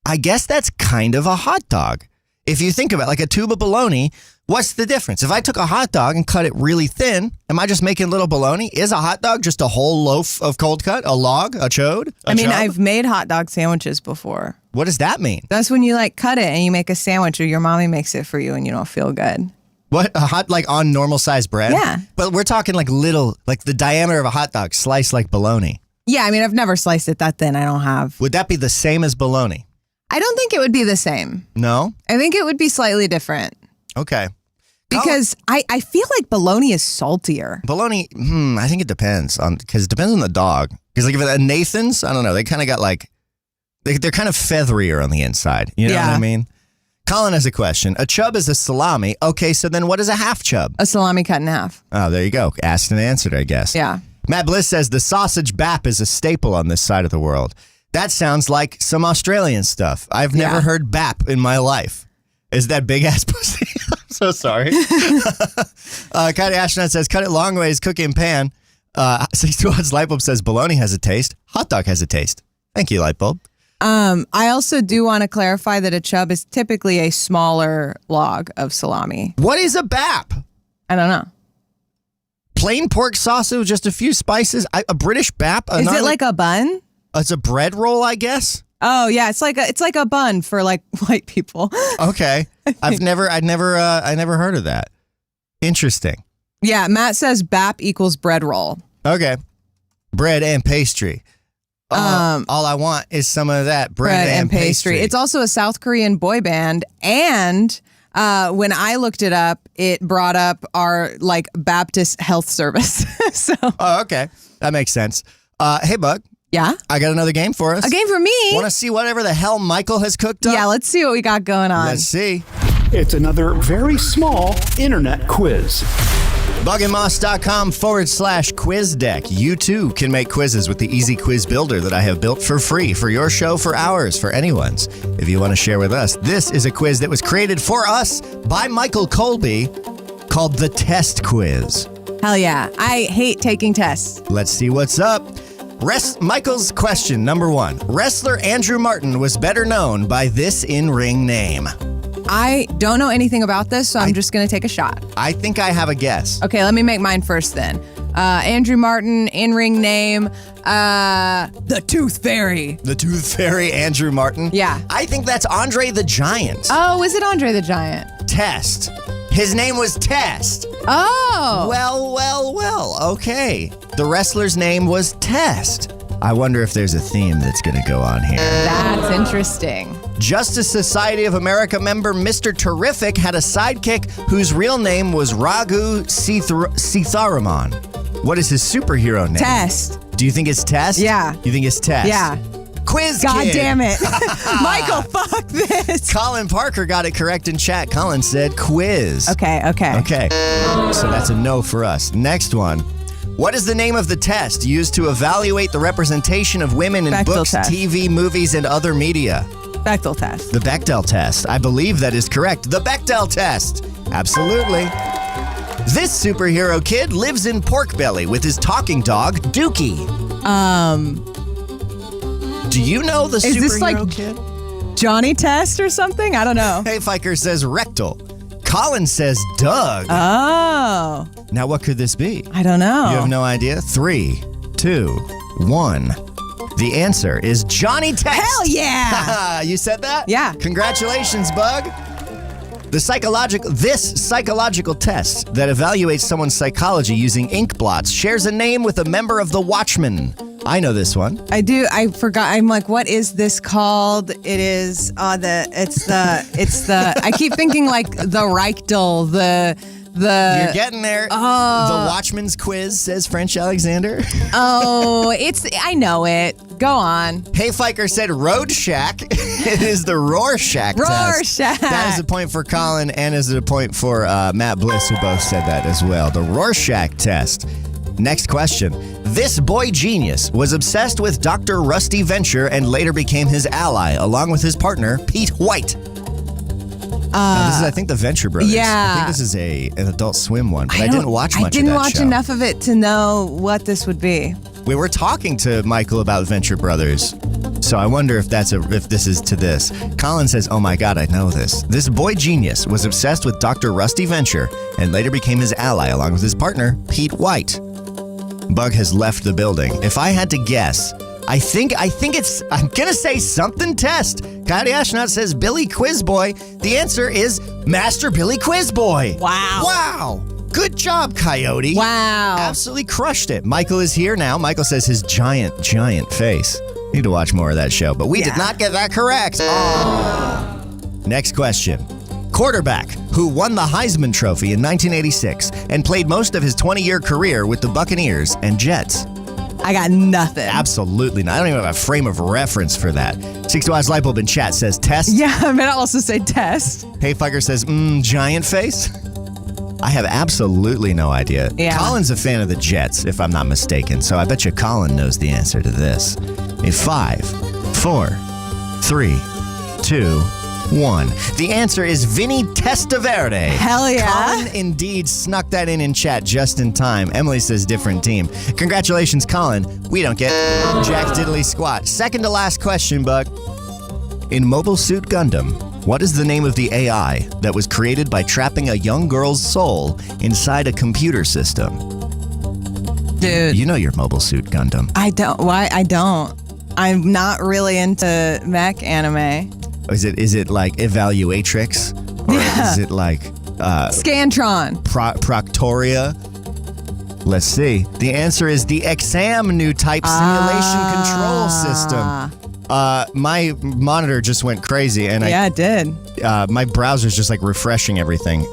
I guess that's kind of a hot dog. If you think about it, like a tube of bologna, what's the difference? If I took a hot dog and cut it really thin, am I just making little bologna? Is a hot dog just a whole loaf of cold cut? A log? A chode? Chub? I've made hot dog sandwiches before. What does that mean? That's when you like cut it and you make a sandwich, or your mommy makes it for you and you don't feel good. What? A hot, like on normal size bread? Yeah. But we're talking like little, like the diameter of a hot dog sliced like bologna. Yeah, I've never sliced it that thin. I don't have. Would that be the same as bologna? I don't think it would be the same. No? I think it would be slightly different. Okay. Because I feel like bologna is saltier. Bologna, I think it depends because it depends on the dog. Because like if a Nathan's, I don't know, they kind of got like, they're kind of featherier on the inside. You know what I mean? Colin has a question. A chub is a salami. Okay, so then what is a half chub? A salami cut in half. Oh, there you go. Asked and answered, I guess. Yeah. Matt Bliss says the sausage bap is a staple on this side of the world. That sounds like some Australian stuff. I've never heard bap in my life. Is that big ass pussy? I'm so sorry. Kylie Astronaut says, cut it long ways, cook in pan. 62 Odds Lightbulb says, bologna has a taste. Hot dog has a taste. Thank you, Lightbulb. I also do want to clarify that a chub is typically a smaller log of salami. What is a bap? I don't know. Plain pork sausage with just a few spices? A British bap? Is it like a bun? It's a bread roll, I guess. Oh yeah, it's like a bun for like white people. Okay, I'd never heard of that. Interesting. Yeah, Matt says BAP equals bread roll. Okay, bread and pastry. All I want is some of that bread and pastry. It's also a South Korean boy band, and when I looked it up, it brought up our like Baptist health service. So, oh, okay, that makes sense. Hey, Bug. Yeah? I got another game for us. A game for me? Want to see whatever the hell Michael has cooked up? Yeah, let's see what we got going on. Let's see. It's another very small internet quiz. bugandmoss.com/quiz deck. You too can make quizzes with the easy quiz builder that I have built for free for your show, for ours, for anyone's. If you want to share with us, this is a quiz that was created for us by Michael Colby called the Test Quiz. Hell yeah. I hate taking tests. Let's see what's up. Michael's question, number 1. Wrestler Andrew Martin was better known by this in-ring name. I don't know anything about this, so I'm just going to take a shot. I think I have a guess. Okay, let me make mine first then. Andrew Martin, in-ring name, the Tooth Fairy. The Tooth Fairy, Andrew Martin? Yeah. I think that's Andre the Giant. Oh, is it Andre the Giant? Test. His name was Test. Oh. Well, okay. The wrestler's name was Test. I wonder if there's a theme that's going to go on here. That's interesting. Justice Society of America member Mr. Terrific had a sidekick whose real name was Raghu Sitharaman. What is his superhero name? Test. Do you think it's Test? Yeah. You think it's Test? Yeah. Quiz God Kid. damn it. Michael, fuck this. Colin Parker got it correct in chat. Colin said quiz. Okay. Okay. So that's a no for us. Next one. What is the name of the test used to evaluate the representation of women in Bechdel books, test. TV, movies, and other media? Bechdel test. The Bechdel test. I believe that is correct. The Bechdel test. Absolutely. This superhero kid lives in Pork Belly with his talking dog, Dookie. Do you know the Is superhero this like kid? Johnny Test or something? I don't know. Hey, Fiker says rectal. Colin says Doug. Oh, Now, what could this be? I don't know. You have no idea? 3, 2, 1. The answer is Johnny Test. Hell yeah. You said that? Yeah. Congratulations, Bug. This psychological test that evaluates someone's psychology using ink blots shares a name with a member of the Watchmen. I know this one. I do. I forgot. I'm like, what is this called? It is it's the I keep thinking like the Reichtel, the You're getting there. The Watchman's quiz, says French Alexander. I know it. Go on. Hey Fiker said Rorschach. It is the Rorschach test. Rorschach. That is a point for Colin and is a point for Matt Bliss, who both said that as well. The Rorschach test. Next question. This boy genius was obsessed with Dr. Rusty Venture and later became his ally, along with his partner, Pete White. Now, this is, I think, the Venture Brothers. Yeah. I think this is an Adult Swim one, but I didn't watch much of that I didn't watch show. enough of it to know what this would be. We were talking to Michael about Venture Brothers, so I wonder if this is to this. Colin says, "Oh my God, I know this. This boy genius was obsessed with Dr. Rusty Venture and later became his ally along with his partner, Pete White." Bug has left the building. If I had to guess, I think I'm gonna say something Test. Coyote Astronaut says Billy Quizboy. The answer is Master Billy Quizboy. Wow. Good job, Coyote. Wow. Absolutely crushed it. Michael is here now. Michael says his giant face. Need to watch more of that show, but we did not get that correct. Next question. Quarterback who won the Heisman Trophy in 1986 and played most of his 20-year career with the Buccaneers and Jets. I got nothing. Absolutely not. I don't even have a frame of reference for that. 60 Wise Lightbulb in chat says Test. Yeah, I'm gonna also say Test. Hey Fiker says, giant face. I have absolutely no idea. Yeah. Colin's a fan of the Jets, if I'm not mistaken, so I bet you Colin knows the answer to this. In 5, 4, 3, 2, 1. The answer is Vinny Testaverde. Hell yeah. Colin indeed snuck that in chat just in time. Emily says different team. Congratulations, Colin. We don't get jack diddly squat. Second to last question, Bug. In Mobile Suit Gundam, what is the name of the AI that was created by trapping a young girl's soul inside a computer system? Dude. You know your Mobile Suit Gundam. I don't. Why? I don't. I'm not really into mech anime. Is it like Evaluatrix? Or is it like Scantron. Proctoria? Let's see. The answer is the Exam New Type Simulation Control System. My monitor just went crazy, and Yeah, it did. my browser's just like refreshing everything.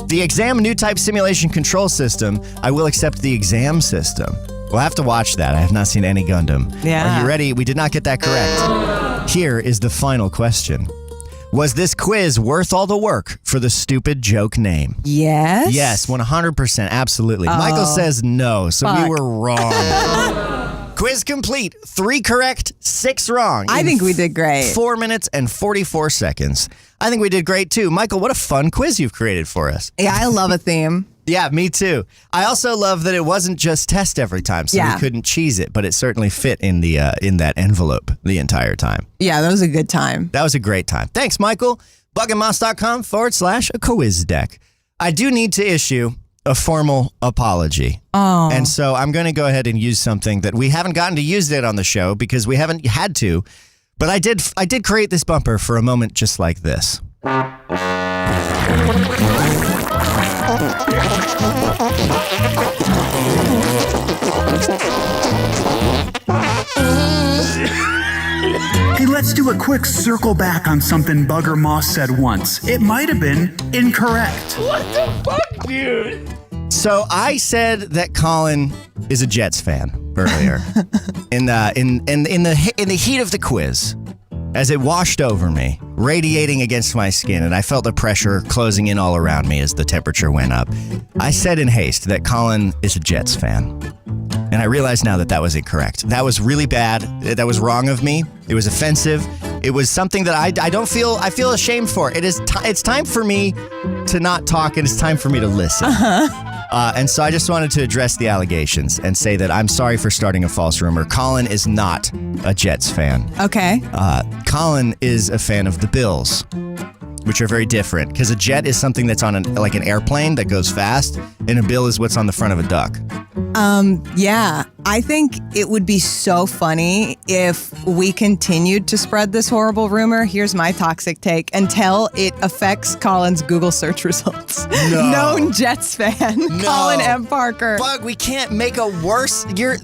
The Exam New Type Simulation Control System. I will accept the Exam System. We'll have to watch that. I have not seen any Gundam. Yeah. Are you ready? We did not get that correct. Here is the final question. Was this quiz worth all the work for the stupid joke name? Yes. Yes, 100%. Absolutely. Michael says no, so we Fuck. were wrong. Quiz complete. 3 correct, 6 wrong. I in think we did great. 4 minutes and 44 seconds. I think we did great too. Michael, what a fun quiz you've created for us. Yeah, I love a theme. Yeah, me too. I also love that it wasn't just test every time, so we couldn't cheese it, but it certainly fit in the in that envelope the entire time. Yeah, that was a good time. That was a great time. Thanks, Michael. bugandmoss.com/a-quiz deck. I do need to issue a formal apology. Oh. And so I'm going to go ahead and use something that we haven't gotten to use it on the show because we haven't had to, but I did create this bumper for a moment just like this. Hey, let's do a quick circle back on something Bugger Moss said once. It might have been incorrect. What the fuck, dude? So I said that Colin is a Jets fan earlier in the heat of the quiz, as it washed over me, radiating against my skin, and I felt the pressure closing in all around me as the temperature went up. I said in haste that Colin is a Jets fan. And I realize now that that was incorrect. That was really bad. That was wrong of me. It was offensive. It was something that I feel ashamed for. It's time for me to not talk, and it's time for me to listen. And so I just wanted to address the allegations and say that I'm sorry for starting a false rumor. Colin is not a Jets fan. Okay. Colin is a fan of the Bills, which are very different, because a jet is something that's on like an airplane that goes fast, and a bill is what's on the front of a duck. Yeah, I think it would be so funny if we continued to spread this horrible rumor. Here's my toxic take: until it affects Colin's Google search results. No. Known Jets fan, No. Colin M. Parker. Bug, we can't make a worse. You're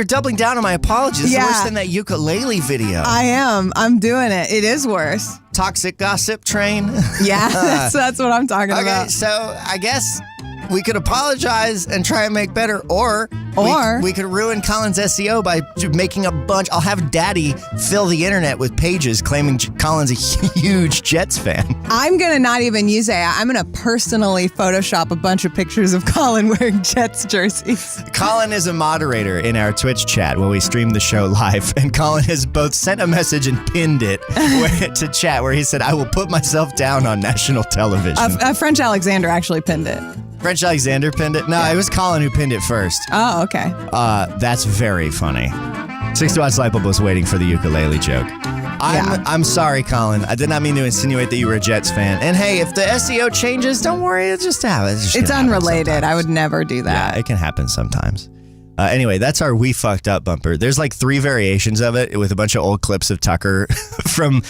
doubling down on my apologies. It's Yeah. worse than that ukulele video. I am. I'm doing it. It is worse. Toxic gossip train. Yeah, that's what I'm talking Okay, about. so I guess we could apologize and try and make better, or we could ruin Colin's SEO by making a bunch. I'll have Daddy fill the internet with pages claiming Colin's a huge Jets fan. I'm going to not even use AI. I'm going to personally Photoshop a bunch of pictures of Colin wearing Jets jerseys. Colin is a moderator in our Twitch chat where we stream the show live, and Colin has both sent a message and pinned it to chat where he said, "I will put myself down on national television." French Alexander actually pinned it. French Alexander pinned it? No, it was Colin who pinned it first. Oh, okay. That's very funny. 60 Watts Light Bulb was waiting for the ukulele joke. I'm sorry, Colin. I did not mean to insinuate that you were a Jets fan. And hey, if the SEO changes, don't worry. It's just happens. It's unrelated. I would never do that. Yeah, it can happen sometimes. Anyway, that's our We Fucked Up bumper. There's like 3 variations of it with a bunch of old clips of Tucker from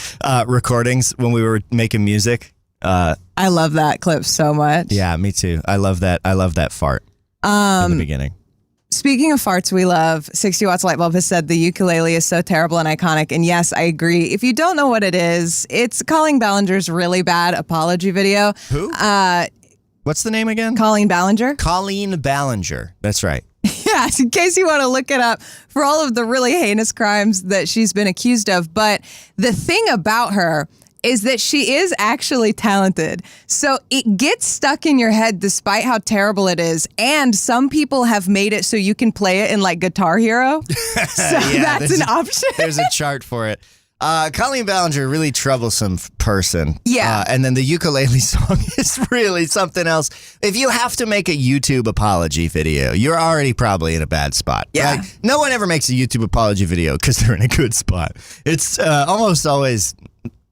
recordings when we were making music. I love that clip so much. Yeah, me too. I love that. I love that fart in the beginning. Speaking of farts we love, 60 Watts Light Bulb has said the ukulele is so terrible and iconic. And yes, I agree. If you don't know what it is, it's Colleen Ballinger's really bad apology video. Who? What's the name again? Colleen Ballinger. Colleen Ballinger. That's right. Yeah, in case you want to look it up for all of the really heinous crimes that she's been accused of. But the thing about her is that she is actually talented. So it gets stuck in your head despite how terrible it is. And some people have made it so you can play it in like Guitar Hero. So Yeah, that's an option. There's a chart for it. Colleen Ballinger, really troublesome person. Yeah. And then the ukulele song is really something else. If you have to make a YouTube apology video, you're already probably in a bad spot. Yeah. Like, no one ever makes a YouTube apology video because they're in a good spot. It's almost always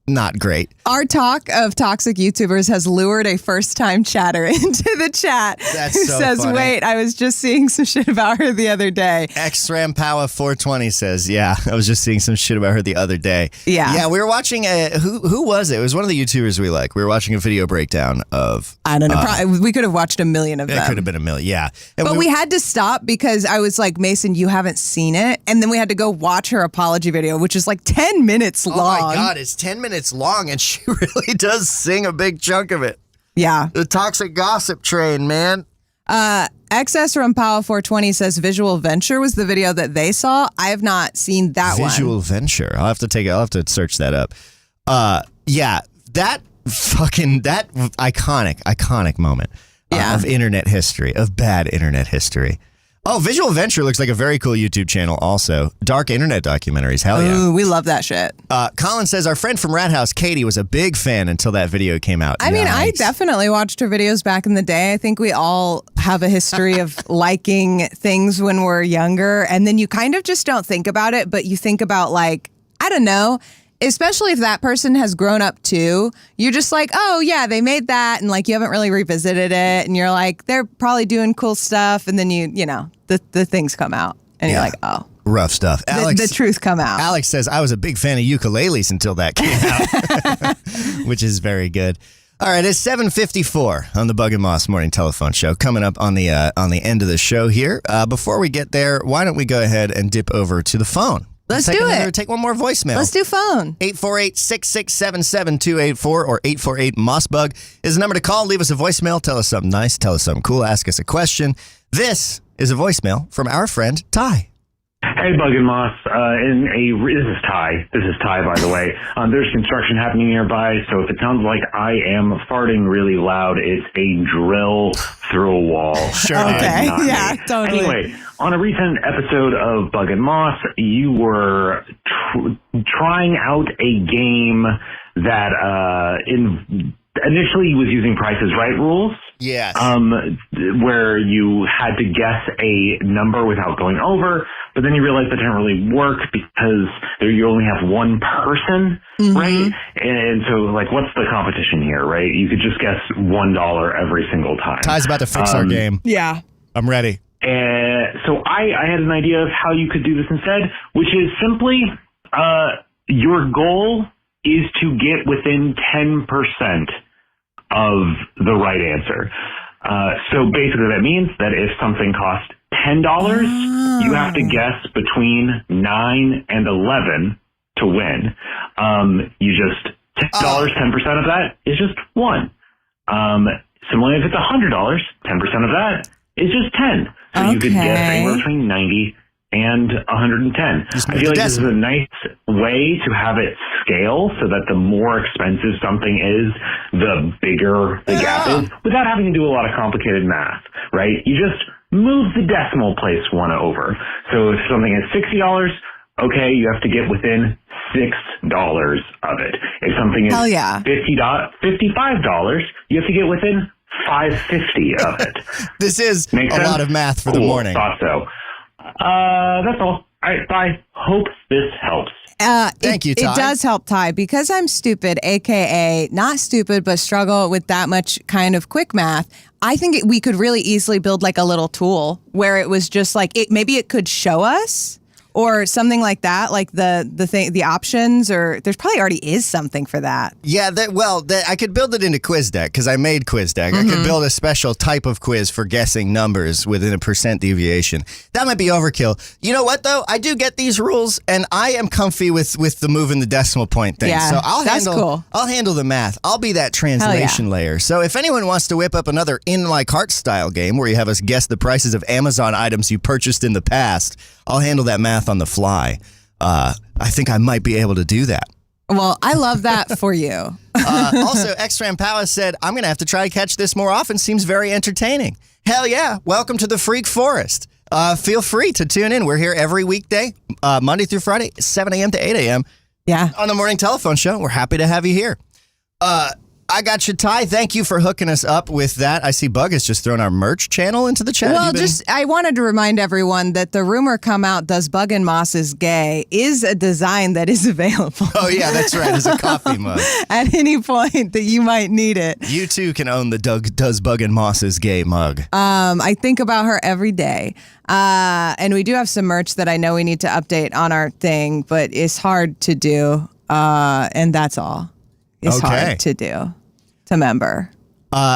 not great. Our talk of toxic YouTubers has lured a first-time chatter into the chat. That's who so says, funny. wait, I was just seeing some shit about her the other day. XRamPower 420 says, yeah, I was just seeing some shit about her the other day. Yeah. Yeah, we were watching who was it? It was one of the YouTubers we like. We were watching a video breakdown of... I don't know. We could have watched a million of them. It could have been a million, yeah. And But we had to stop because I was like, Mason, you haven't seen it. And then we had to go watch her apology video, which is like 10 minutes long. Oh my God, it's 10 minutes long, and she really does sing a big chunk of it. Yeah. The toxic gossip train, man. XS from Power 420 says Visual Venture was the video that they saw. I have not seen that one. Visual Venture. I'll have to search that up. Yeah, that iconic moment of internet history, of bad internet history. Oh, Visual Venture looks like a very cool YouTube channel also. Dark internet documentaries, hell yeah. Ooh, we love that shit. Colin says, our friend from Rat House, Katie, was a big fan until that video came out. I mean, I Yikes. definitely watched her videos back in the day. I think we all have a history of liking things when we're younger, and then you kind of just don't think about it, but you think about like, I don't know, especially if that person has grown up too, you're just like, oh yeah, they made that, and like you haven't really revisited it, and you're like, they're probably doing cool stuff, and then you know, the things come out, and you're like, oh. Rough stuff. Alex, the truth come out. Alex says, I was a big fan of ukuleles until that came out, which is very good. All right, it's 7:54 on the Bug and Moss Morning Telephone Show. Coming up on the end of the show here. Before we get there, why don't we go ahead and dip over to the phone? Let's do it. Take one more voicemail. Let's do phone. 848-667-7284 or 848-MOSS-BUG is the number to call. Leave us a voicemail. Tell us something nice. Tell us something cool. Ask us a question. This is a voicemail from our friend Ty. Hey, Bug and Moss. This is Ty. This is Ty, by the way. There's construction happening nearby, so if it sounds like I am farting really loud, it's a drill through a wall. Sure. Okay. Not Yeah, me. totally. Anyway, on a recent episode of Bug and Moss, you were trying out a game that initially was using Price is Right rules. Yes. Where you had to guess a number without going over, but then you realized that didn't really work because you only have one person, right? And so, like, what's the competition here, right? You could just guess $1 every single time. Ty's about to fix our game. Yeah. I'm ready. So I had an idea of how you could do this instead, which is simply your goal is to get within 10% of the right answer. So basically that means that if something costs $10, you have to guess between 9 and 11 to win. You just $10, 10% of that is just 1. Similarly, if it's $100, 10% of that is just 10. So you could guess anywhere between 90 and 110. I feel like this is a nice way to have it scale so that the more expensive something is, the bigger the gap is, without having to do a lot of complicated math, right? You just move the decimal place one over. So if something is $60, okay, you have to get within $6 of it. If something is $55, you have to get within $5.50 of it. This is Make a sense? lot of math for the Cool, morning. Thought so. That's all. All right, bye. Hope this helps. Thank you, Ty. It does help, Ty, because I'm stupid, a.k.a. not stupid, but struggle with that much kind of quick math. I think we could really easily build like a little tool where it was just like, maybe it could show us or something like that, like the options, or there's probably already is something for that. Yeah, I could build it into QuizDeck because I made QuizDeck. I could build a special type of quiz for guessing numbers within a percent deviation. That might be overkill. You know what, though? I do get these rules, and I am comfy with the moving the decimal point thing. Yeah, so that's cool. I'll handle the math. I'll be that translation layer. So if anyone wants to whip up another In My Cart style game where you have us guess the prices of Amazon items you purchased in the past, I'll handle that math on the fly. I think I might be able to do that. Well, I love that for you. Also, X-Ram Palace said, I'm going to have to try to catch this more often. Seems very entertaining. Hell yeah. Welcome to the Freak Forest. Feel free to tune in. We're here every weekday, Monday through Friday, 7 a.m. to 8 a.m. Yeah. On the morning telephone show. We're happy to have you here. I got you, Ty. Thank you for hooking us up with that. I see Bug has just thrown our merch channel into the chat. Well, I wanted to remind everyone that the rumor come out, does Bug and Moss is gay, is a design that is available. Oh, yeah, that's right. It's a coffee mug. At any point that you might need it. You, too, can own the Does Bug and Moss is gay mug. I think about her every day. And we do have some merch that I know we need to update on our thing, but it's hard to do. And that's all. It's hard to do. To member.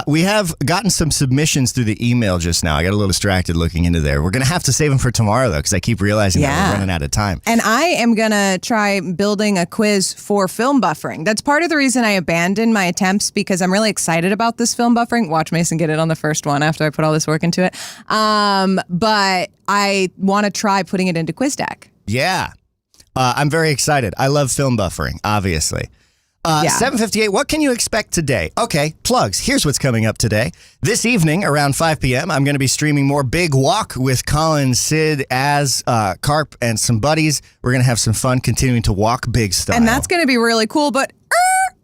We have gotten some submissions through the email just now. I got a little distracted looking into there. We're going to have to save them for tomorrow, though, because I keep realizing that we're running out of time. And I am going to try building a quiz for film buffering. That's part of the reason I abandoned my attempts, because I'm really excited about this film buffering. Watch Mason get it on the first one after I put all this work into it. But I want to try putting it into QuizDeck. Yeah. I'm very excited. I love film buffering, obviously. 7:58, what can you expect today? Okay, plugs. Here's what's coming up today. This evening, around 5 p.m., I'm going to be streaming more Big Walk with Colin, Sid, Az, Carp, and some buddies. We're going to have some fun continuing to walk big style. And that's going to be really cool. But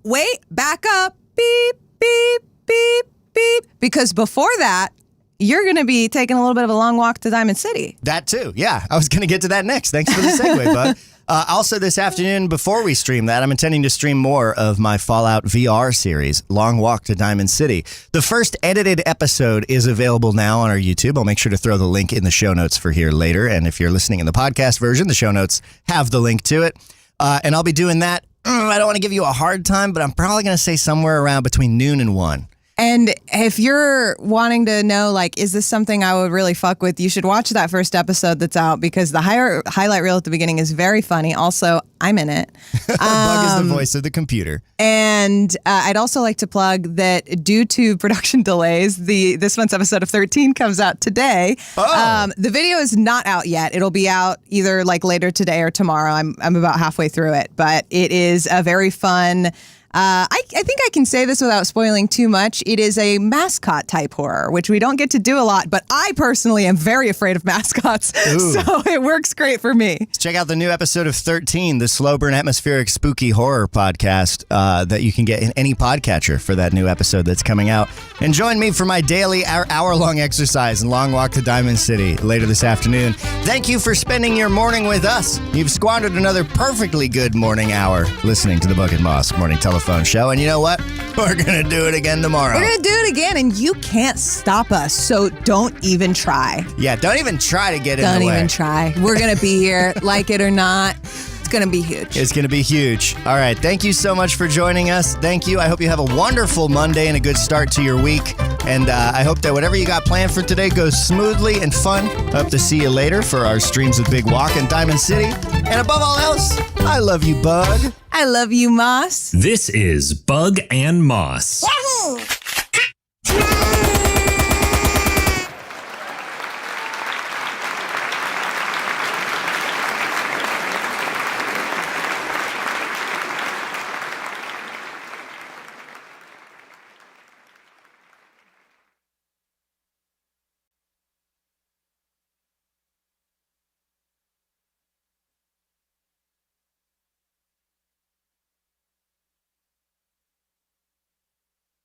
wait, back up. Beep, beep, beep, beep. Because before that, you're going to be taking a little bit of a long walk to Diamond City. That too, yeah. I was going to get to that next. Thanks for the segue, bud. Also this afternoon, before we stream that, I'm intending to stream more of my Fallout VR series, Long Walk to Diamond City. The first edited episode is available now on our YouTube. I'll make sure to throw the link in the show notes for here later. And if you're listening in the podcast version, the show notes have the link to it. And I'll be doing that. I don't want to give you a hard time, but I'm probably going to say somewhere around between noon and 1. And if you're wanting to know, like, is this something I would really fuck with, you should watch that first episode that's out because the highlight reel at the beginning is very funny. Also, I'm in it. Bug is the voice of the computer. And I'd also like to plug that due to production delays, this month's episode of 13 comes out today. Oh. The video is not out yet. It'll be out either like later today or tomorrow. I'm about halfway through it, but it is a very fun. I think I can say this without spoiling too much. It is a mascot type horror, which we don't get to do a lot, but I personally am very afraid of mascots. Ooh. So it works great for me. Check out the new episode of 13, the slow burn atmospheric spooky horror podcast that you can get in any podcatcher for that new episode that's coming out. And join me for my daily hour-long exercise and long walk to Diamond City later this afternoon. Thank you for spending your morning with us. You've squandered another perfectly good morning hour listening to the Bug and Moss Morning Telephone Show. And you know what? We're going to do it again tomorrow. We're going to do it again, and you can't stop us, so don't even try. Yeah, don't even try to get in the way. Don't even try. We're going to be here, like it or not. It's going to be huge. It's going to be huge. All right. Thank you so much for joining us. Thank you. I hope you have a wonderful Monday and a good start to your week. And I hope that whatever you got planned for today goes smoothly and fun. I hope to see you later for our streams of Big Walk in Diamond City. And above all else, I love you, Bug. I love you, Moss. This is Bug and Moss. Yahoo!